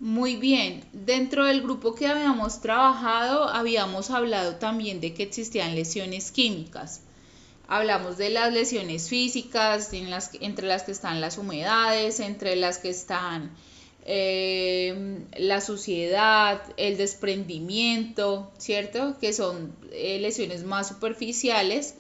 Muy bien, dentro del grupo que habíamos trabajado, habíamos hablado también de que existían lesiones químicas. Hablamos de las lesiones físicas, entre las que están las humedades, entre las que están la suciedad, el desprendimiento, ¿cierto? Que son lesiones más superficiales.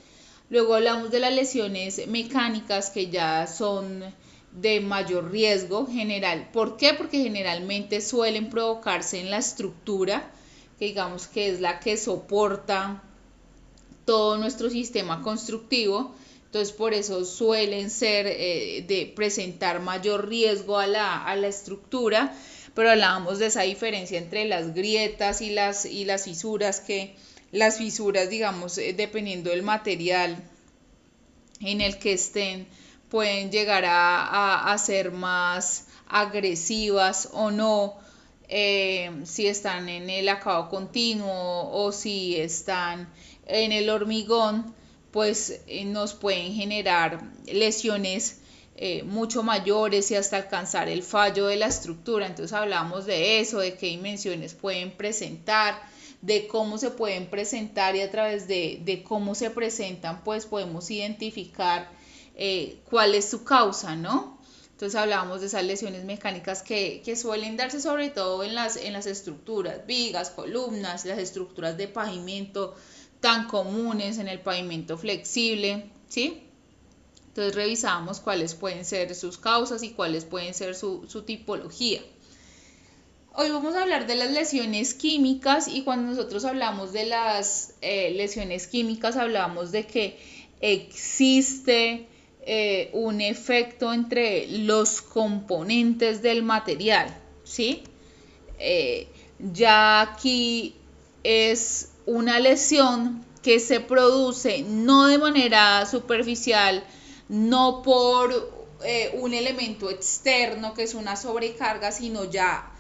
Luego hablamos de las lesiones mecánicas que ya son de mayor riesgo general. ¿Por qué? Porque generalmente suelen provocarse en la estructura, que digamos que es la que soporta todo nuestro sistema constructivo. Entonces por eso suelen ser de presentar mayor riesgo a la estructura, pero hablábamos de esa diferencia entre las grietas y las fisuras, que las fisuras, digamos, dependiendo del material en el que estén, pueden llegar a ser más agresivas o no, si están en el acabado continuo o si están en el hormigón, pues nos pueden generar lesiones mucho mayores y hasta alcanzar el fallo de la estructura. Entonces hablamos de eso, de qué dimensiones pueden presentar, de cómo se pueden presentar, y a través de cómo se presentan pues podemos identificar cuál es su causa, ¿no? Entonces hablábamos de esas lesiones mecánicas que suelen darse sobre todo en las estructuras, vigas, columnas, las estructuras de pavimento tan comunes en el pavimento flexible, ¿sí? Entonces revisamos cuáles pueden ser sus causas y cuáles pueden ser su tipología. Hoy vamos a hablar de las lesiones químicas, y cuando nosotros hablamos de las lesiones químicas hablamos de que existe un efecto entre los componentes del material, ¿sí? Ya aquí es una lesión que se produce no de manera superficial, no por un elemento externo que es una sobrecarga, sino ya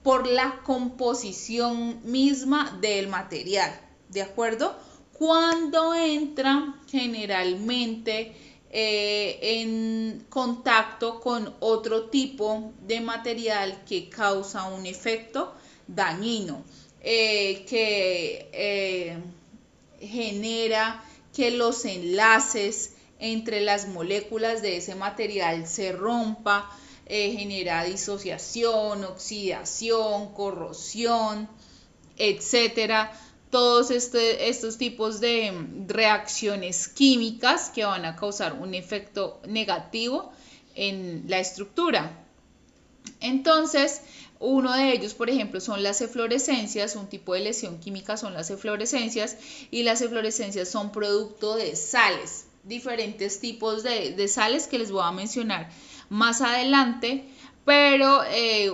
por la composición misma del material, ¿de acuerdo? Cuando entra generalmente en contacto con otro tipo de material que causa un efecto dañino, que genera que los enlaces entre las moléculas de ese material se rompa, genera disociación, oxidación, corrosión, etcétera. Todos estos tipos de reacciones químicas que van a causar un efecto negativo en la estructura. Entonces, uno de ellos, por ejemplo, son las eflorescencias. Un tipo de lesión química son las eflorescencias, y las eflorescencias son producto de sales, diferentes tipos de sales que les voy a mencionar más adelante, pero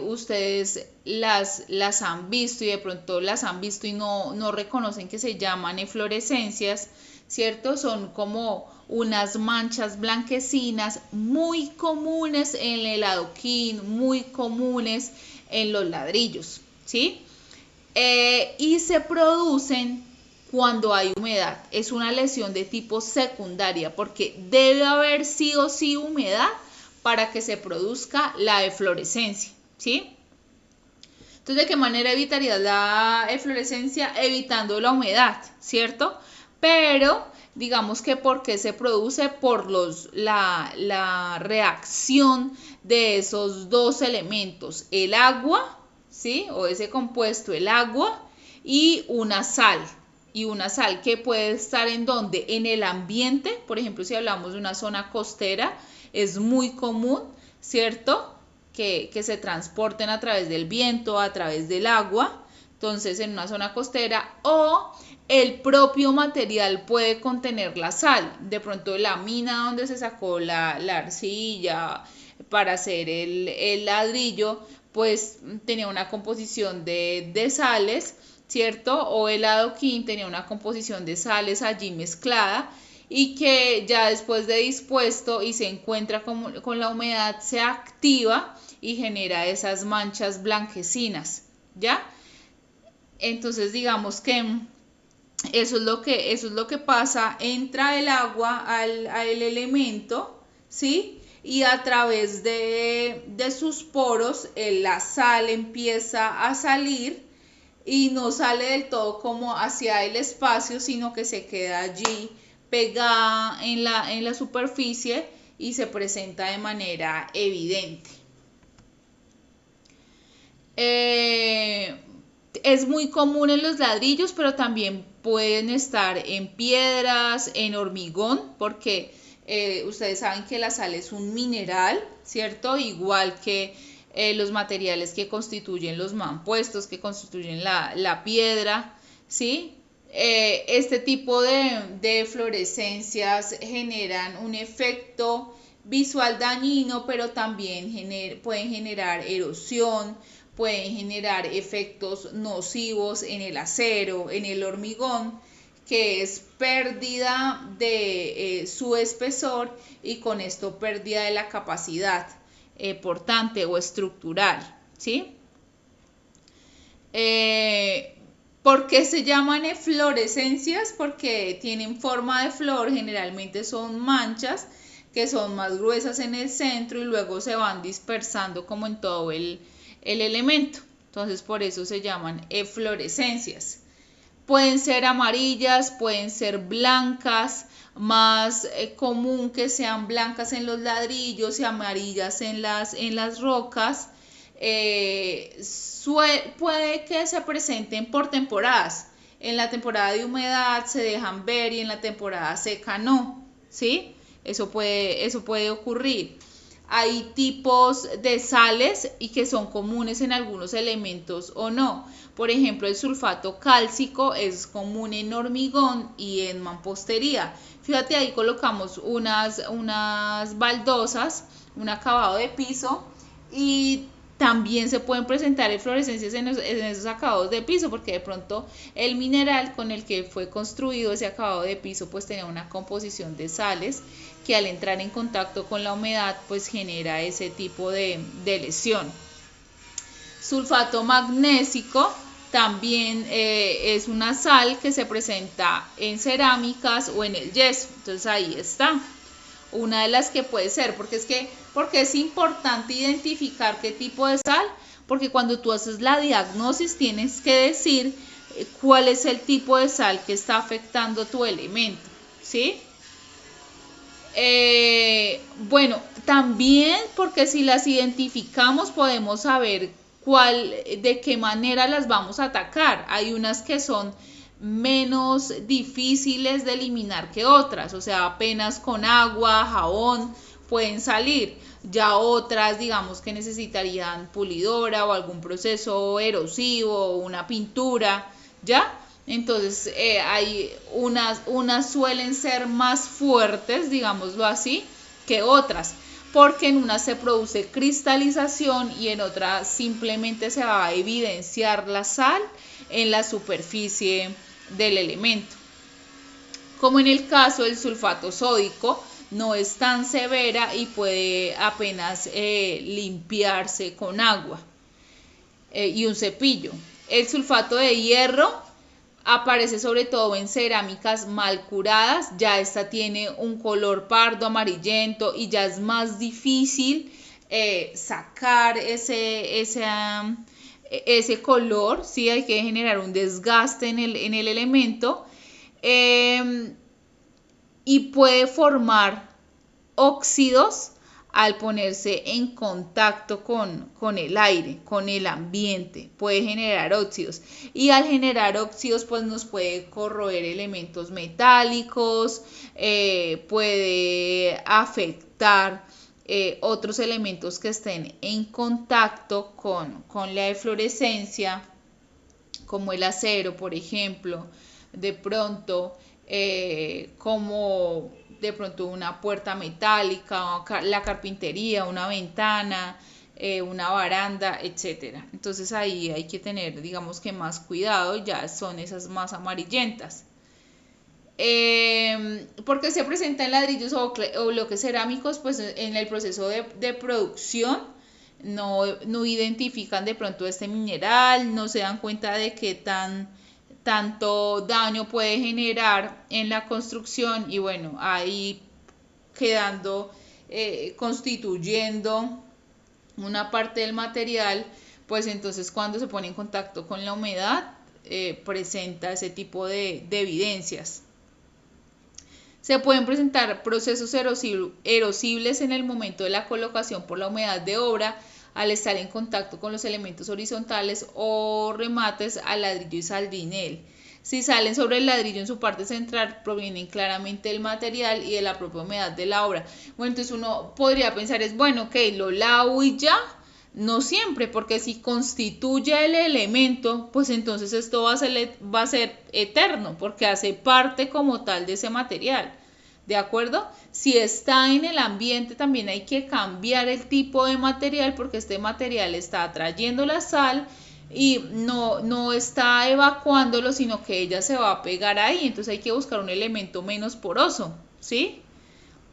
ustedes las han visto, y de pronto las han visto y no reconocen que se llaman eflorescencias, ¿cierto? Son como unas manchas blanquecinas muy comunes en el adoquín, muy comunes en los ladrillos, ¿sí? Y se producen cuando hay humedad. Es una lesión de tipo secundaria, porque debe haber sí o sí humedad para que se produzca la eflorescencia, ¿sí? Entonces, ¿de qué manera evitarías la eflorescencia? Evitando la humedad, ¿cierto? Pero digamos que ¿por qué se produce? Por la reacción de esos dos elementos, el agua, ¿sí? O ese compuesto, el agua, y una sal. Y una sal que puede estar en donde, en el ambiente. Por ejemplo, si hablamos de una zona costera, es muy común, ¿cierto? Que se transporten a través del viento, a través del agua. Entonces, en una zona costera, o el propio material puede contener la sal. De pronto la mina donde se sacó la arcilla para hacer el ladrillo, pues tenía una composición de sales, ¿cierto? O el adoquín tenía una composición de sales allí mezclada, y que ya después de dispuesto y se encuentra con la humedad, se activa y genera esas manchas blanquecinas, ¿ya? Entonces digamos que eso es lo que pasa, entra el agua al elemento, ¿sí? y a través de sus poros la sal empieza a salir y no sale del todo como hacia el espacio, sino que se queda allí pegada en la superficie y se presenta de manera evidente. Es muy común en los ladrillos, pero también pueden estar en piedras, en hormigón, porque ustedes saben que la sal es un mineral, ¿cierto? Igual que los materiales que constituyen los mampuestos, que constituyen la piedra, ¿sí? Este tipo de fluorescencias generan un efecto visual dañino, pero también pueden generar erosión, pueden generar efectos nocivos en el acero, en el hormigón, que es pérdida de su espesor y con esto pérdida de la capacidad portante o estructural, ¿sí? ¿Por qué se llaman eflorescencias? Porque tienen forma de flor, generalmente son manchas que son más gruesas en el centro y luego se van dispersando como en todo el elemento. Entonces por eso se llaman eflorescencias. Pueden ser amarillas, pueden ser blancas, más común que sean blancas en los ladrillos y amarillas en las rocas. Puede que se presenten por temporadas. En la temporada de humedad se dejan ver y en la temporada seca no, ¿sí? Eso puede ocurrir. Hay tipos de sales y que son comunes en algunos elementos o no. Por ejemplo, el sulfato cálcico es común en hormigón y en mampostería. Fíjate, ahí colocamos unas baldosas, un acabado de piso, y también se pueden presentar eflorescencias en esos acabados de piso, porque de pronto el mineral con el que fue construido ese acabado de piso pues tenía una composición de sales que al entrar en contacto con la humedad pues genera ese tipo de lesión. Sulfato magnésico también es una sal que se presenta en cerámicas o en el yeso. Entonces ahí está una de las que puede ser, porque es importante identificar qué tipo de sal, porque cuando tú haces la diagnosis tienes que decir cuál es el tipo de sal que está afectando tu elemento, ¿sí? Bueno, también porque si las identificamos podemos saber de qué manera las vamos a atacar. Hay unas que son menos difíciles de eliminar que otras, o sea, apenas con agua, jabón pueden salir. Ya otras, digamos que necesitarían pulidora o algún proceso erosivo o una pintura, ¿ya? Entonces hay unas suelen ser más fuertes, digámoslo así, que otras, porque en una se produce cristalización y en otra simplemente se va a evidenciar la sal en la superficie del elemento. Como en el caso del sulfato sódico, no es tan severa y puede apenas limpiarse con agua y un cepillo. El sulfato de hierro aparece sobre todo en cerámicas mal curadas, ya esta tiene un color pardo amarillento y ya es más difícil sacar ese color, ¿sí? Hay que generar un desgaste en el elemento y puede formar óxidos al ponerse en contacto con el aire, con el ambiente, puede generar óxidos y al generar óxidos pues nos puede corroer elementos metálicos, puede afectar otros elementos que estén en contacto con la eflorescencia, como el acero, por ejemplo, de pronto como de pronto una puerta metálica, la carpintería, una ventana, una baranda, etcétera. Entonces ahí hay que tener, digamos que más cuidado, ya son esas más amarillentas. Porque se presenta en ladrillos o bloques cerámicos, pues en el proceso de producción no identifican de pronto este mineral, no se dan cuenta de qué tanto daño puede generar en la construcción y bueno, ahí quedando constituyendo una parte del material, pues entonces cuando se pone en contacto con la humedad, presenta ese tipo de evidencias. Se pueden presentar procesos erosibles en el momento de la colocación por la humedad de obra, al estar en contacto con los elementos horizontales o remates al ladrillo y saldinel. Si salen sobre el ladrillo en su parte central, provienen claramente del material y de la propia humedad de la obra. Bueno, entonces uno podría pensar, es bueno, ok, lo lavo y ya. No siempre, porque si constituye el elemento, pues entonces esto va a ser eterno, porque hace parte como tal de ese material. ¿De acuerdo? Si está en el ambiente, también hay que cambiar el tipo de material, porque este material está atrayendo la sal y no está evacuándolo, sino que ella se va a pegar ahí. Entonces hay que buscar un elemento menos poroso, ¿sí?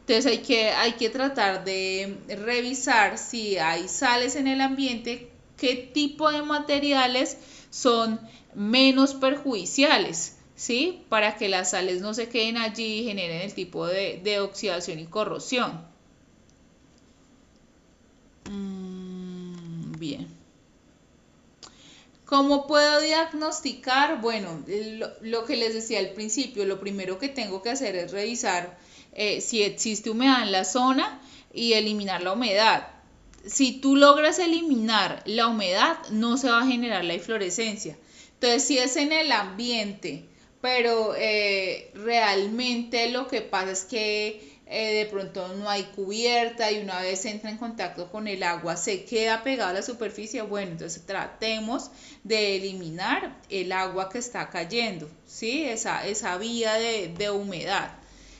Entonces hay que tratar de revisar si hay sales en el ambiente, qué tipo de materiales son menos perjudiciales, ¿sí? Para que las sales no se queden allí y generen el tipo de oxidación y corrosión. Bien. ¿Cómo puedo diagnosticar? Bueno, lo que les decía al principio, lo primero que tengo que hacer es revisar si existe humedad en la zona y eliminar la humedad. Si tú logras eliminar la humedad, no se va a generar la inflorescencia. Entonces, si es en el ambiente, pero realmente lo que pasa es que de pronto no hay cubierta y una vez entra en contacto con el agua se queda pegada a la superficie, bueno, entonces tratemos de eliminar el agua que está cayendo, ¿sí? Esa vía de humedad.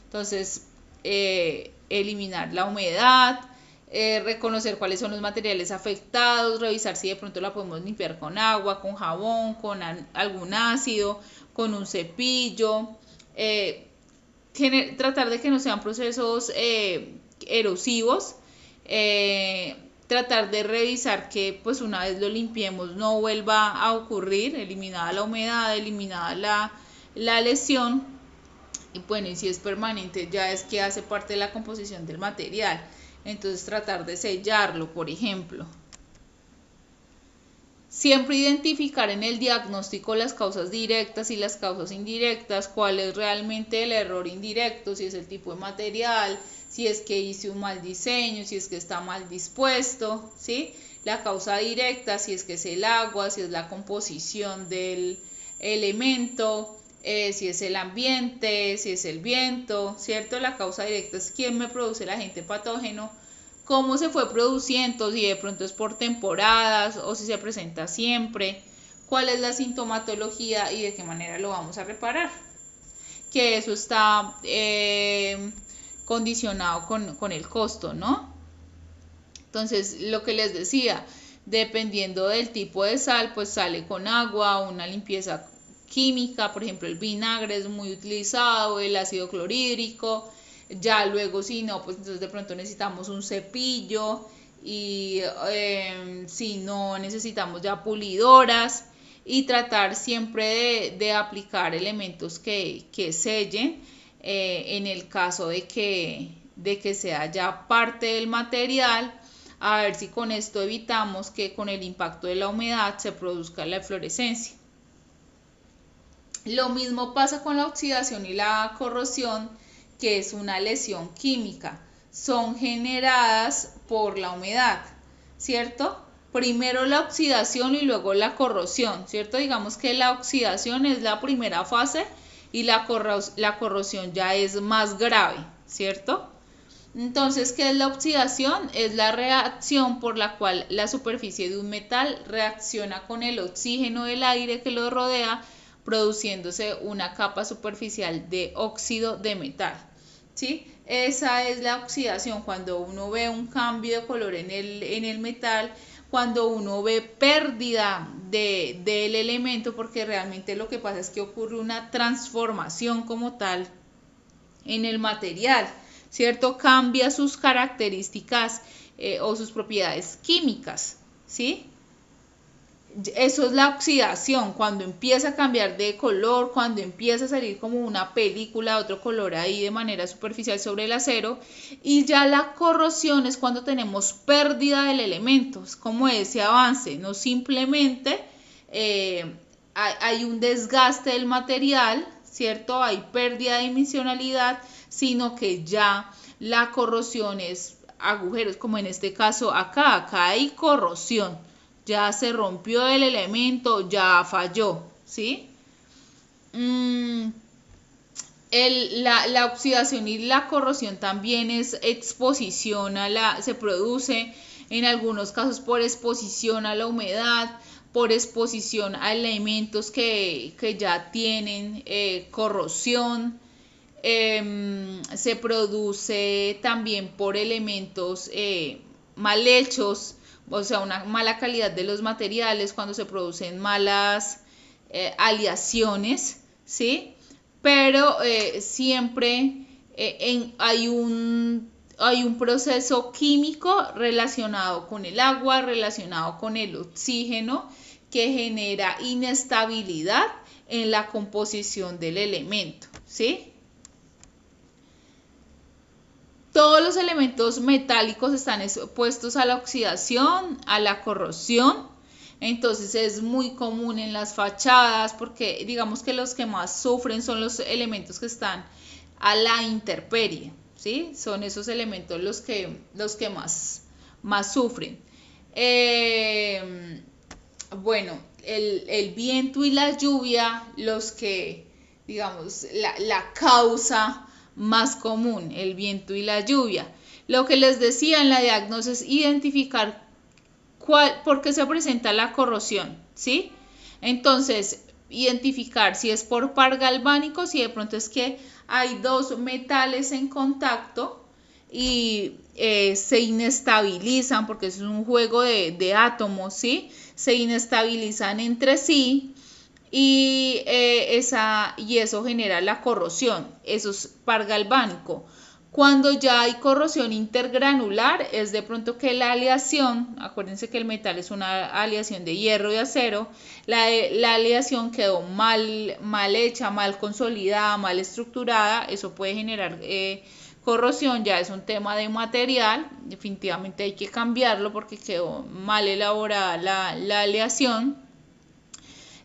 Entonces, eliminar la humedad, reconocer cuáles son los materiales afectados, revisar si de pronto la podemos limpiar con agua, con jabón, con algún ácido, con un cepillo, tratar de que no sean procesos erosivos, tratar de revisar que pues una vez lo limpiemos no vuelva a ocurrir, eliminada la humedad, eliminada la lesión. Y bueno, y si es permanente ya es que hace parte de la composición del material, entonces tratar de sellarlo, por ejemplo. Siempre identificar en el diagnóstico las causas directas y las causas indirectas, cuál es realmente el error indirecto, si es el tipo de material, si es que hice un mal diseño, si es que está mal dispuesto, ¿sí? La causa directa, si es que es el agua, si es la composición del elemento, si es el ambiente, si es el viento, ¿cierto? La causa directa es quién me produce el agente patógeno, cómo se fue produciendo, si de pronto es por temporadas o si se presenta siempre, cuál es la sintomatología y de qué manera lo vamos a reparar. Que eso está condicionado con el costo, ¿no? Entonces, lo que les decía, dependiendo del tipo de sal, pues sale con agua, una limpieza química, por ejemplo el vinagre es muy utilizado, el ácido clorhídrico, ya luego si no, pues entonces de pronto necesitamos un cepillo y si no necesitamos ya pulidoras y tratar siempre de aplicar elementos que sellen en el caso de que sea ya parte del material, a ver si con esto evitamos que con el impacto de la humedad se produzca la eflorescencia. Lo mismo pasa con la oxidación y la corrosión, que es una lesión química. Son generadas por la humedad, ¿cierto? Primero la oxidación y luego la corrosión, ¿cierto? Digamos que la oxidación es la primera fase y la corrosión ya es más grave, ¿cierto? Entonces, ¿qué es la oxidación? Es la reacción por la cual la superficie de un metal reacciona con el oxígeno del aire que lo rodea, produciéndose una capa superficial de óxido de metal, ¿sí? Esa es la oxidación, cuando uno ve un cambio de color en el metal, cuando uno ve pérdida del elemento, porque realmente lo que pasa es que ocurre una transformación como tal en el material, ¿cierto? Cambia sus características o sus propiedades químicas, ¿sí? eso es la oxidación, cuando empieza a cambiar de color, cuando empieza a salir como una película de otro color ahí de manera superficial sobre el acero. Y ya la corrosión es cuando tenemos pérdida del elemento, es como ese avance, no simplemente hay un desgaste del material, ¿cierto? Hay pérdida de dimensionalidad, sino que ya la corrosión es agujeros, como en este caso acá hay corrosión, ya se rompió el elemento, ya falló, ¿sí? La oxidación y la corrosión también es exposición se produce en algunos casos por exposición a la humedad, por exposición a elementos que ya tienen corrosión. Se produce también por elementos mal hechos, o sea, una mala calidad de los materiales, cuando se producen malas aleaciones, ¿sí? Pero siempre hay un proceso químico relacionado con el agua, relacionado con el oxígeno, que genera inestabilidad en la composición del elemento, ¿sí? Todos los elementos metálicos están expuestos a la oxidación, a la corrosión. Entonces es muy común en las fachadas, porque digamos que los que más sufren son los elementos que están a la intemperie, ¿sí? Son esos elementos los que más sufren. Bueno, el viento y la lluvia, los que, digamos, la causa más común, el viento y la lluvia. Lo que les decía en la diagnosis, identificar por qué se presenta la corrosión, ¿sí? Entonces, identificar si es por par galvánico, si de pronto es que hay dos metales en contacto y se inestabilizan, porque es un juego de átomos, ¿sí? Se inestabilizan entre sí. Y eso genera la corrosión, eso es par galvánico. Cuando ya hay corrosión intergranular, es de pronto que la aleación, acuérdense que el metal es una aleación de hierro y acero, la aleación quedó mal hecha, mal consolidada, mal estructurada, eso puede generar corrosión, ya es un tema de material, definitivamente hay que cambiarlo porque quedó mal elaborada la aleación.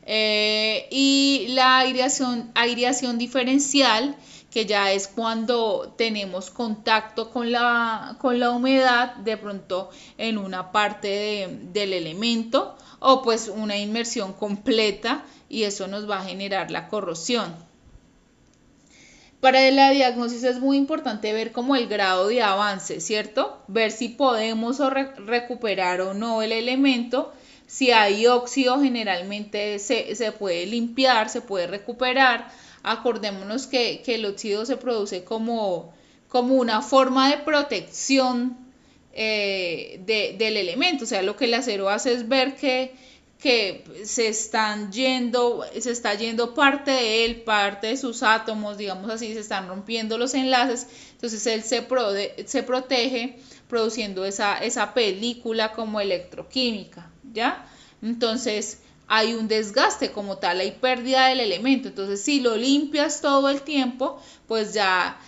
Y la aireación diferencial, que ya es cuando tenemos contacto con la humedad, de pronto en una parte del elemento, o pues una inmersión completa, y eso nos va a generar la corrosión. Para la diagnosis es muy importante ver como el grado de avance, ¿cierto? Ver si podemos recuperar o no el elemento. Si hay óxido, generalmente se puede limpiar, se puede recuperar. Acordémonos que el óxido se produce como una forma de protección del elemento. O sea, lo que el acero hace es ver que se está yendo parte de él, parte de sus átomos, digamos así, se están rompiendo los enlaces. Entonces él se protege produciendo esa película como electroquímica, ¿ya? Entonces hay un desgaste como tal, hay pérdida del elemento. Entonces si lo limpias todo el tiempo, pues ya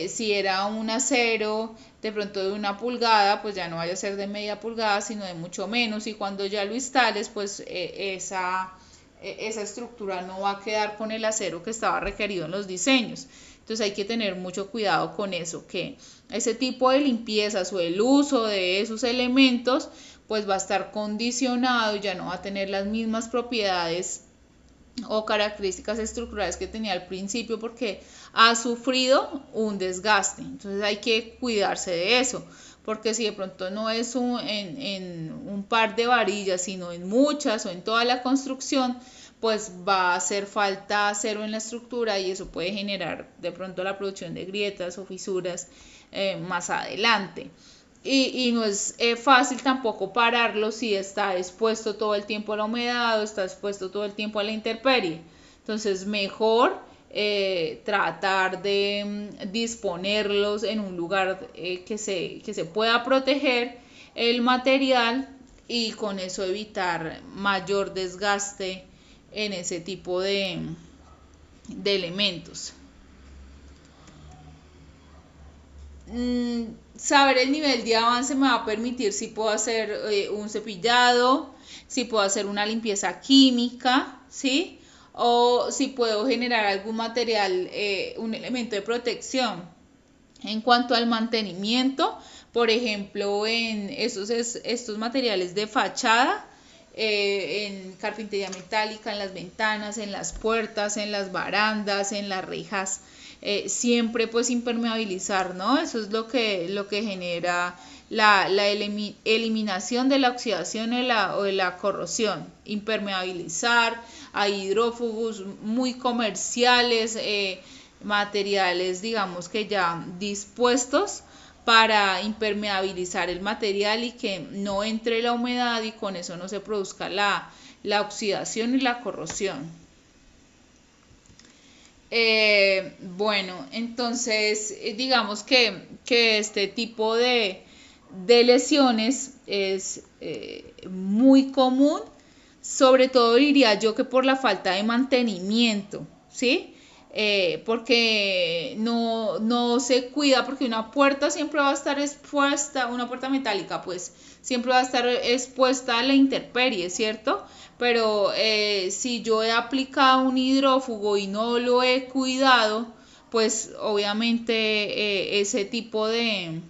si era un acero de pronto de 1 pulgada, pues ya no vaya a ser de media pulgada, sino de mucho menos, y cuando ya lo instales, pues esa estructura no va a quedar con el acero que estaba requerido en los diseños. Entonces hay que tener mucho cuidado con eso, que ese tipo de limpiezas o el uso de esos elementos pues va a estar condicionado y ya no va a tener las mismas propiedades o características estructurales que tenía al principio, porque ha sufrido un desgaste. Entonces hay que cuidarse de eso, porque si de pronto no es en un par de varillas, sino en muchas o en toda la construcción, pues va a hacer falta acero en la estructura, y eso puede generar de pronto la producción de grietas o fisuras más adelante. Y no es fácil tampoco pararlo si está expuesto todo el tiempo a la humedad o está expuesto todo el tiempo a la intemperie. Entonces mejor tratar de disponerlos en un lugar que se pueda proteger el material y con eso evitar mayor desgaste en ese tipo de elementos. Saber el nivel de avance me va a permitir si puedo hacer un cepillado, si puedo hacer una limpieza química, ¿sí? O si puedo generar algún material, un elemento de protección. En cuanto al mantenimiento, por ejemplo, en estos materiales de fachada, en carpintería metálica, en las ventanas, en las puertas, en las barandas, en las rejas, siempre pues impermeabilizar, ¿no? Eso es lo que genera la eliminación de la oxidación o de la corrosión. Impermeabilizar, hay hidrófugos muy comerciales, materiales digamos que ya dispuestos para impermeabilizar el material y que no entre la humedad y con eso no se produzca la oxidación y la corrosión. Bueno, entonces digamos que este tipo de lesiones es muy común, sobre todo diría yo que por la falta de mantenimiento, ¿sí? Porque no se cuida, porque una puerta siempre va a estar expuesta, una puerta metálica pues siempre va a estar expuesta a la intemperie, ¿cierto? Pero si yo he aplicado un hidrófugo y no lo he cuidado, pues obviamente ese tipo de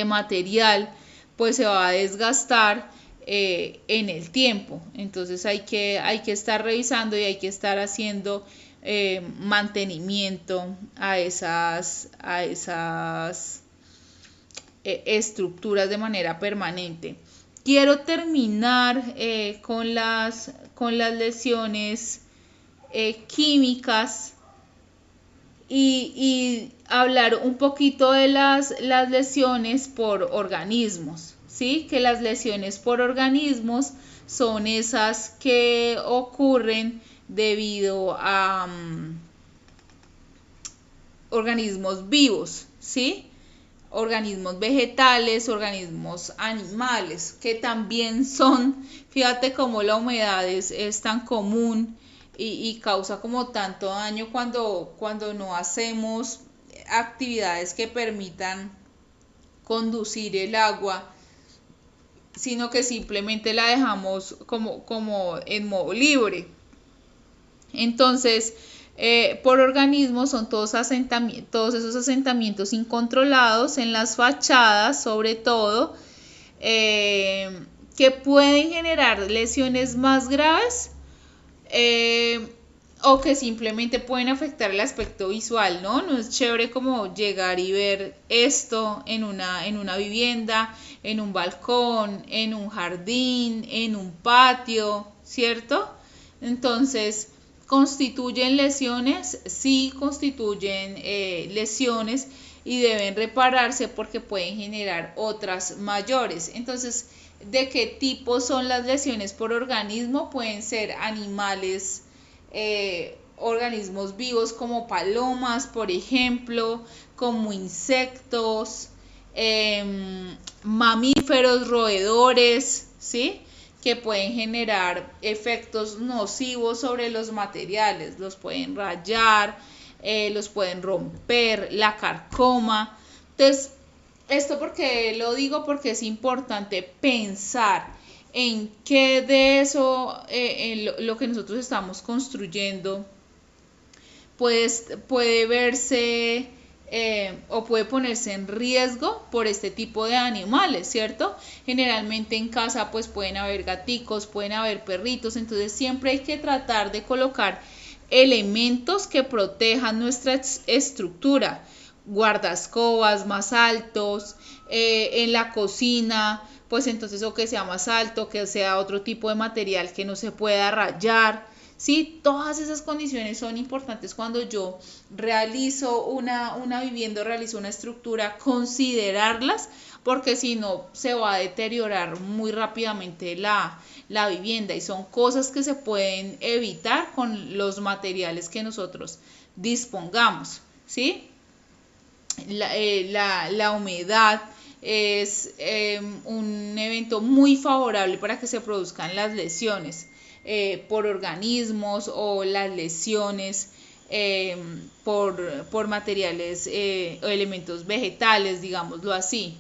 material pues se va a desgastar en el tiempo. Entonces hay que estar revisando y hay que estar haciendo mantenimiento a esas estructuras de manera permanente. Quiero terminar con las lesiones químicas y hablar un poquito de las lesiones por organismos, ¿sí? Que las lesiones por organismos son esas que ocurren debido a organismos vivos, ¿sí? Organismos vegetales, organismos animales, que también son, fíjate cómo la humedad es tan común y causa como tanto daño cuando no hacemos actividades que permitan conducir el agua, sino que simplemente la dejamos como en modo libre. Entonces, por organismos son todos esos asentamientos incontrolados en las fachadas, sobre todo, que pueden generar lesiones más graves o que simplemente pueden afectar el aspecto visual, ¿no? No es chévere como llegar y ver esto en una vivienda, en un balcón, en un jardín, en un patio, ¿cierto? Entonces, ¿constituyen lesiones? Sí, constituyen lesiones y deben repararse porque pueden generar otras mayores. Entonces, ¿de qué tipo son las lesiones por organismo? Pueden ser animales, organismos vivos como palomas, por ejemplo, como insectos, mamíferos, roedores, ¿sí? Que pueden generar efectos nocivos sobre los materiales, los pueden rayar, los pueden romper, la carcoma. Entonces, esto porque lo digo porque es importante pensar en qué de eso, en lo que nosotros estamos construyendo, pues puede verse o puede ponerse en riesgo por este tipo de animales, ¿cierto? Generalmente en casa pues pueden haber gaticos, pueden haber perritos, entonces siempre hay que tratar de colocar elementos que protejan nuestra estructura, guardascobas más altos, en la cocina, pues entonces o que sea más alto, que sea otro tipo de material que no se pueda rayar. Sí, todas esas condiciones son importantes cuando yo realizo una vivienda, realizo una estructura, considerarlas, porque si no se va a deteriorar muy rápidamente la vivienda y son cosas que se pueden evitar con los materiales que nosotros dispongamos, ¿sí? La humedad, es un evento muy favorable para que se produzcan las lesiones por organismos o las lesiones por materiales o elementos vegetales, digámoslo así.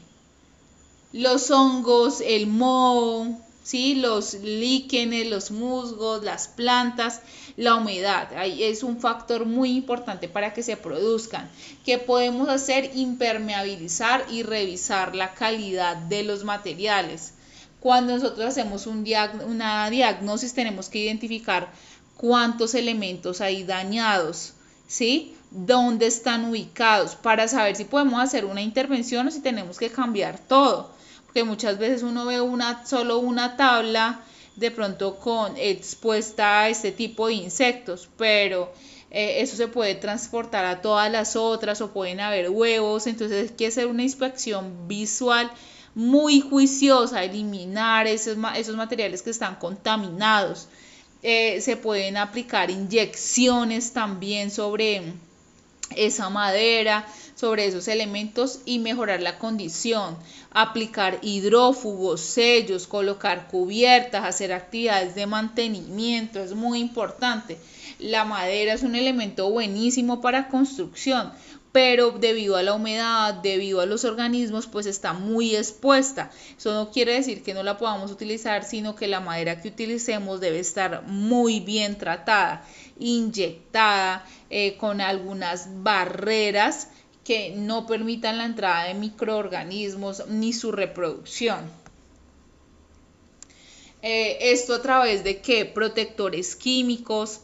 Los hongos, el moho, ¿sí? Los líquenes, los musgos, las plantas, la humedad. Ahí es un factor muy importante para que se produzcan. ¿Qué podemos hacer? Impermeabilizar y revisar la calidad de los materiales. Cuando nosotros hacemos una diagnosis, tenemos que identificar cuántos elementos hay dañados, ¿sí? Dónde están ubicados, para saber si podemos hacer una intervención o si tenemos que cambiar todo. Porque muchas veces uno ve solo una tabla de pronto expuesta a este tipo de insectos, pero eso se puede transportar a todas las otras o pueden haber huevos, entonces hay que hacer una inspección visual muy juiciosa, eliminar esos materiales que están contaminados. Se pueden aplicar inyecciones también sobre esa madera, sobre esos elementos y mejorar la condición, aplicar hidrófugos, sellos, colocar cubiertas, hacer actividades de mantenimiento, es muy importante. La madera es un elemento buenísimo para construcción, pero debido a la humedad, debido a los organismos, pues está muy expuesta. Eso no quiere decir que no la podamos utilizar, sino que la madera que utilicemos debe estar muy bien tratada, inyectada, con algunas barreras que no permitan la entrada de microorganismos ni su reproducción. Esto a través de ¿qué? Protectores químicos,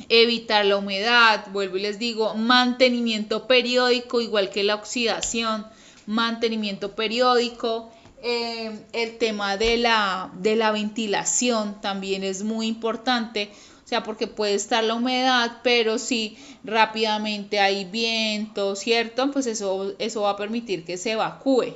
evitar la humedad, vuelvo y les digo, mantenimiento periódico, igual que la oxidación, mantenimiento periódico. El tema de la ventilación también es muy importante, o sea, porque puede estar la humedad, pero si rápidamente hay viento, ¿cierto? Pues eso va a permitir que se evacúe.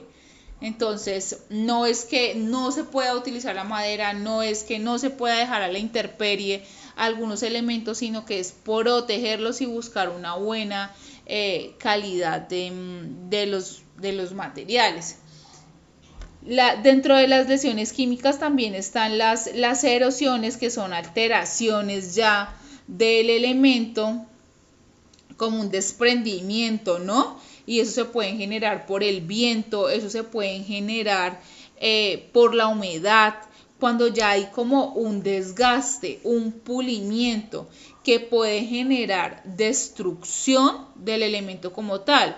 Entonces, no es que no se pueda utilizar la madera, no es que no se pueda dejar a la intemperie algunos elementos, sino que es protegerlos y buscar una buena calidad de los materiales. Dentro de las lesiones químicas también están las erosiones, que son alteraciones ya del elemento, como un desprendimiento, ¿no? Y eso se puede generar por el viento, eso se puede generar por la humedad, cuando ya hay como un desgaste, un pulimiento que puede generar destrucción del elemento como tal.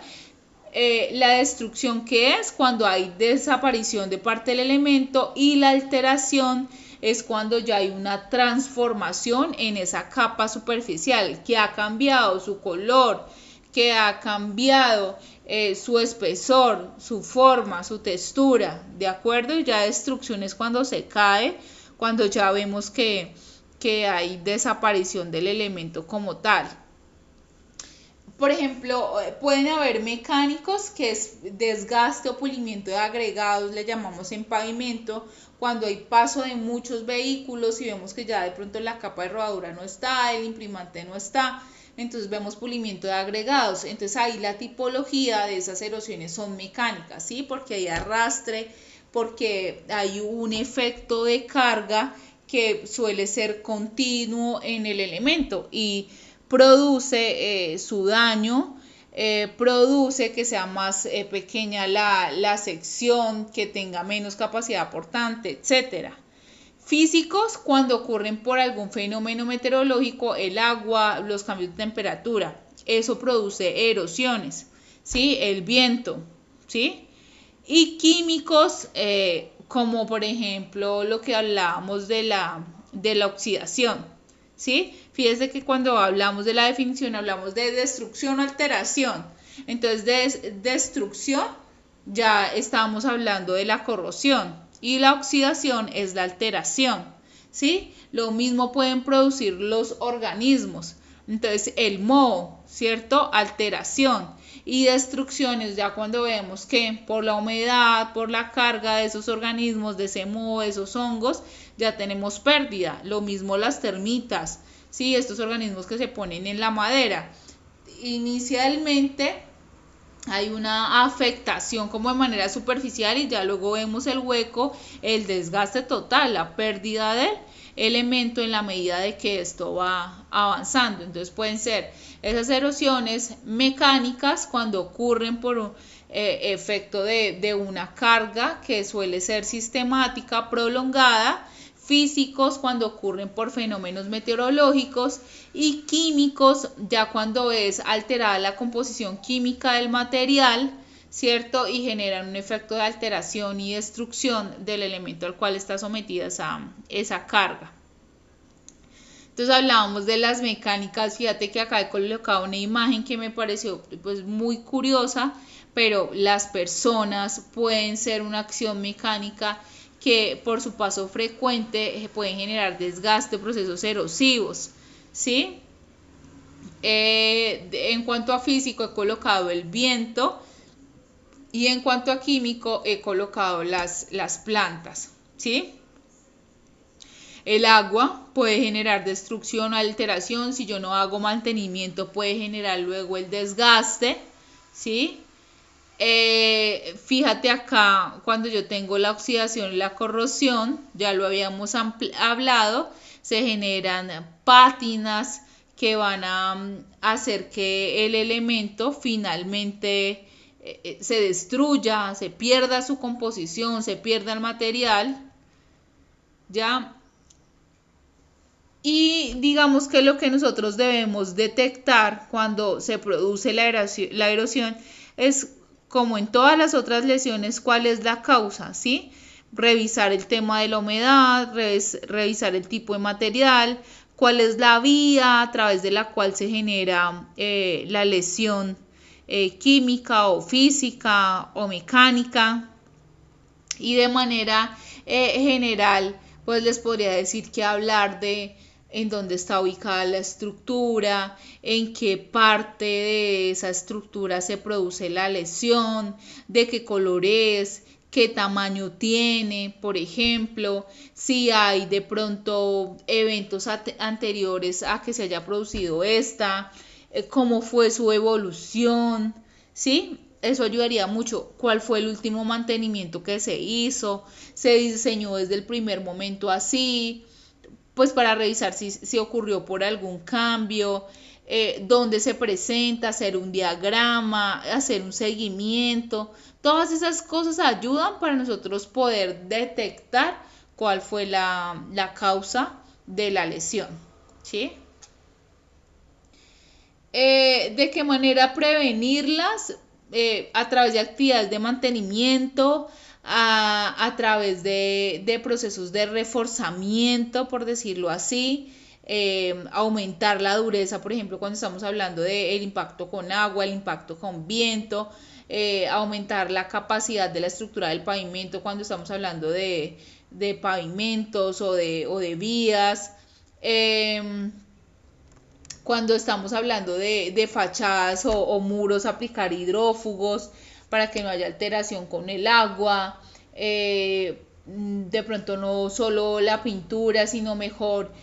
La destrucción, ¿qué es? Cuando hay desaparición de parte del elemento, y la alteración es cuando ya hay una transformación en esa capa superficial, que ha cambiado su color, que ha cambiado su espesor, su forma, su textura, ¿de acuerdo? Y ya destrucción es cuando se cae, cuando ya vemos que hay desaparición del elemento como tal. Por ejemplo, pueden haber mecánicos, que es desgaste o pulimiento de agregados, le llamamos en pavimento, cuando hay paso de muchos vehículos y vemos que ya de pronto la capa de rodadura no está, el imprimante no está, entonces vemos pulimiento de agregados. Entonces ahí la tipología de esas erosiones son mecánicas, ¿sí? Porque hay arrastre, porque hay un efecto de carga que suele ser continuo en el elemento y produce su daño, produce que sea más pequeña la sección, que tenga menos capacidad portante, etcétera. Físicos, cuando ocurren por algún fenómeno meteorológico, el agua, los cambios de temperatura, eso produce erosiones, ¿sí? El viento, ¿sí? Y químicos, como por ejemplo lo que hablábamos de la oxidación, ¿sí? Fíjense que cuando hablamos de la definición hablamos de destrucción o alteración. Entonces, de destrucción ya estamos hablando de la corrosión, y la oxidación es la alteración, ¿sí? Lo mismo pueden producir los organismos. Entonces, el moho, ¿cierto? Alteración. Y destrucciones ya cuando vemos que por la humedad, por la carga de esos organismos, de ese moho, de esos hongos, ya tenemos pérdida. Lo mismo las termitas, ¿sí? Estos organismos que se ponen en la madera. Inicialmente hay una afectación como de manera superficial y ya luego vemos el hueco, el desgaste total, la pérdida del elemento en la medida de que esto va avanzando. Entonces pueden ser esas erosiones mecánicas cuando ocurren por un efecto de una carga que suele ser sistemática, prolongada, físicos cuando ocurren por fenómenos meteorológicos y químicos ya cuando es alterada la composición química del material, ¿cierto? Y generan un efecto de alteración y destrucción del elemento al cual está sometida esa carga. Entonces hablábamos de las mecánicas, fíjate que acá he colocado una imagen que me pareció pues muy curiosa, pero las personas pueden ser una acción mecánica que por su paso frecuente pueden generar desgaste, procesos erosivos, ¿sí? En cuanto a físico he colocado el viento y en cuanto a químico he colocado las plantas, ¿sí? El agua puede generar destrucción o alteración, si yo no hago mantenimiento puede generar luego el desgaste, ¿sí? Fíjate acá, cuando yo tengo la oxidación y la corrosión, ya lo habíamos hablado, se generan pátinas que van a hacer que el elemento finalmente se destruya, se pierda su composición, se pierda el material, ¿ya? Y digamos que lo que nosotros debemos detectar cuando se produce la erosión es, como en todas las otras lesiones, cuál es la causa, ¿sí? Revisar el tema de la humedad, revisar el tipo de material, cuál es la vía a través de la cual se genera la lesión química o física o mecánica. Y de manera general, pues les podría decir que hablar de en dónde está ubicada la estructura, en qué parte de esa estructura se produce la lesión, de qué color es, qué tamaño tiene, por ejemplo, si hay de pronto eventos anteriores a que se haya producido esta, cómo fue su evolución, ¿sí? Eso ayudaría mucho. ¿Cuál fue el último mantenimiento que se hizo? ¿Se diseñó desde el primer momento así? Pues para revisar si ocurrió por algún cambio, dónde se presenta, hacer un diagrama, hacer un seguimiento. Todas esas cosas ayudan para nosotros poder detectar cuál fue la causa de la lesión, ¿sí? ¿De qué manera prevenirlas? A través de actividades de mantenimiento, a través de procesos de reforzamiento, por decirlo así, aumentar la dureza, por ejemplo, cuando estamos hablando del impacto con agua, el impacto con viento, aumentar la capacidad de la estructura del pavimento cuando estamos hablando de pavimentos o de vías. Cuando estamos hablando de fachadas o muros, aplicar hidrófugos para que no haya alteración con el agua, de pronto no solo la pintura, sino mejor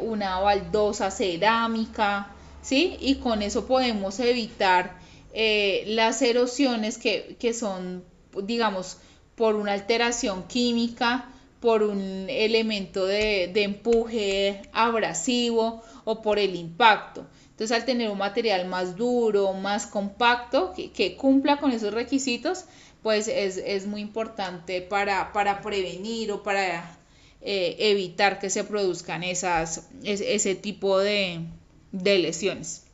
una baldosa cerámica, ¿sí? Y con eso podemos evitar las erosiones que son, digamos, por una alteración química, por un elemento de empuje abrasivo o por el impacto. Entonces, al tener un material más duro, más compacto, que cumpla con esos requisitos, pues es muy importante para prevenir o para evitar que se produzcan ese tipo de lesiones.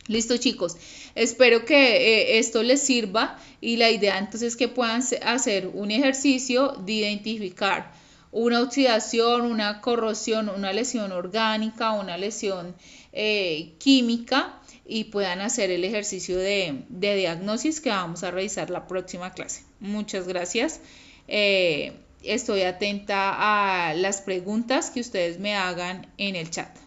Listo, chicos, espero que esto les sirva y la idea entonces es que puedan hacer un ejercicio de identificar una oxidación, una corrosión, una lesión orgánica, una lesión química y puedan hacer el ejercicio de diagnosis que vamos a revisar la próxima clase. Muchas gracias. Estoy atenta a las preguntas que ustedes me hagan en el chat.